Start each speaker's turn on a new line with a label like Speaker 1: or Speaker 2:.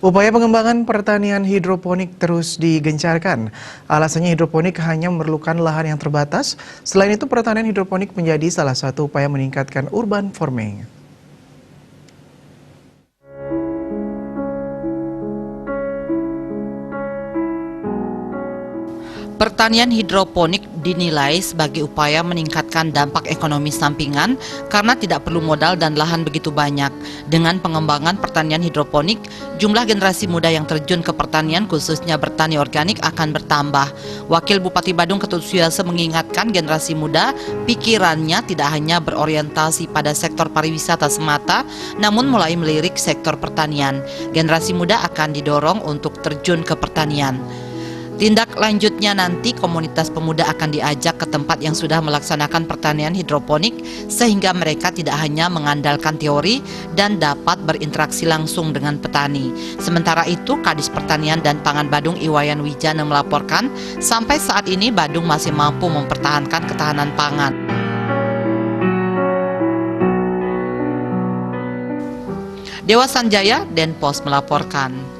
Speaker 1: Upaya pengembangan pertanian hidroponik terus digencarkan. Alasannya hidroponik hanya memerlukan lahan yang terbatas. Selain itu, pertanian hidroponik menjadi salah satu upaya meningkatkan urban farming.
Speaker 2: Pertanian hidroponik dinilai sebagai upaya meningkatkan dampak ekonomi sampingan karena tidak perlu modal dan lahan begitu banyak. Dengan pengembangan pertanian hidroponik, jumlah generasi muda yang terjun ke pertanian khususnya bertani organik akan bertambah. Wakil Bupati Badung Ketut Suyase mengingatkan generasi muda pikirannya tidak hanya berorientasi pada sektor pariwisata semata, namun mulai melirik sektor pertanian. Generasi muda akan didorong untuk terjun ke pertanian. Tindak lanjutnya nanti komunitas pemuda akan diajak ke tempat yang sudah melaksanakan pertanian hidroponik sehingga mereka tidak hanya mengandalkan teori dan dapat berinteraksi langsung dengan petani. Sementara itu, Kadis Pertanian dan Pangan Badung Iwayan Wijana melaporkan sampai saat ini Badung masih mampu mempertahankan ketahanan pangan. Dewa Sanjaya, Denpos melaporkan.